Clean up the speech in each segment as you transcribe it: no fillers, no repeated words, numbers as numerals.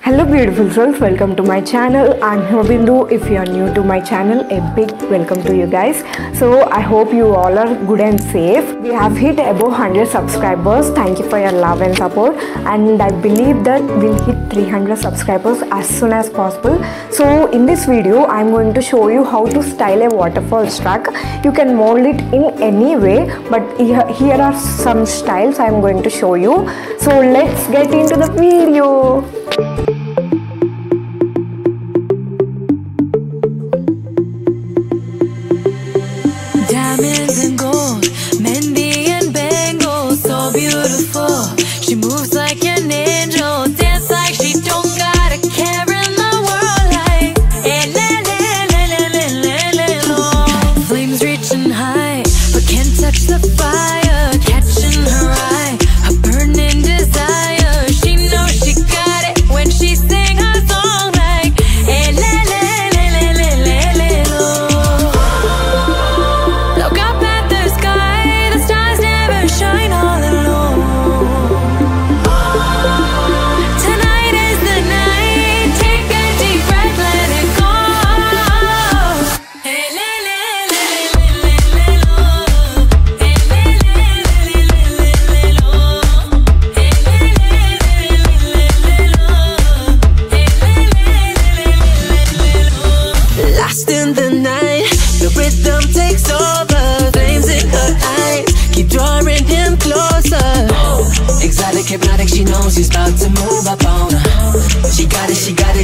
Hello beautiful souls, welcome to my channel. I'm Bindu. If you are new to my channel, a big welcome to you guys. So I hope you all are good and safe. We have hit above 100 subscribers. Thank you for your love and support, and I believe that we'll hit 300 subscribers as soon as possible. So in this video I'm going to show you how to style a waterfall shrug. You can mold it in any way, but here are some styles I'm going to show you. So let's get into the video. Diamonds and gold, Mendy and bangles, so beautiful. She moves like an angel, dance like she don't got a care in the world. Like flames reaching high, but can't touch the fire. Catching her eye, a burning desire. She knows she got it when she sing her song like Look up at the sky, the stars never shine all alone. Tonight is the night, take a deep breath, let it go. Lost in the night, the rhythm takes over. Flames in her eyes keep drawing him closer. Exotic, hypnotic, she knows he's about to move up on her. She got it,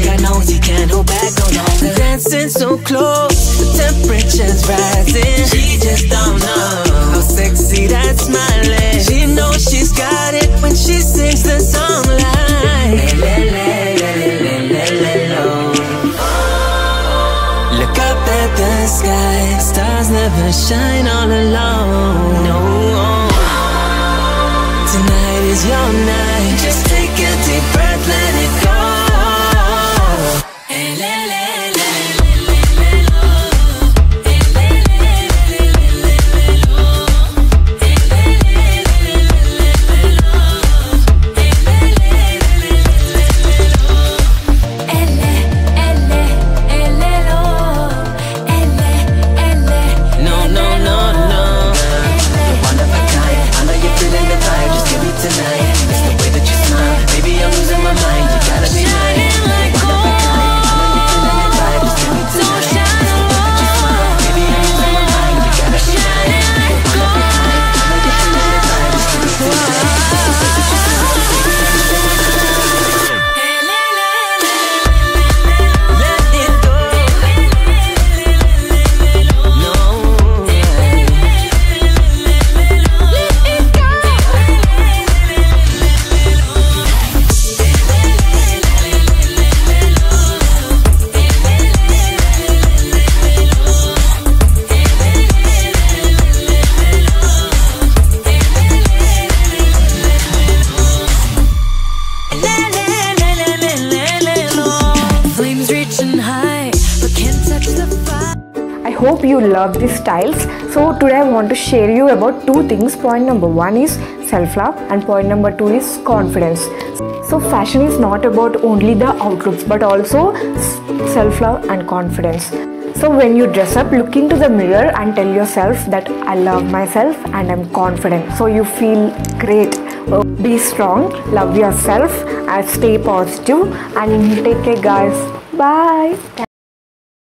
God knows he can't hold back no longer. Dancing so close, the temperature's rising. She just don't know how sexy that smile is. She knows she's got it when she sings the song like Look up at the sky, stars never shine all alone. No, tonight is your night. Just take a deep breath, let it go. I hope you love these styles. So today I want to share you about two things. Point number one is self-love and point number two is confidence. So fashion is not about only the outlooks but also self-love and confidence. So when you dress up, look into the mirror and tell yourself that I love myself and I'm confident. So you feel great. Be strong, love yourself, and stay positive, and take care guys. Bye.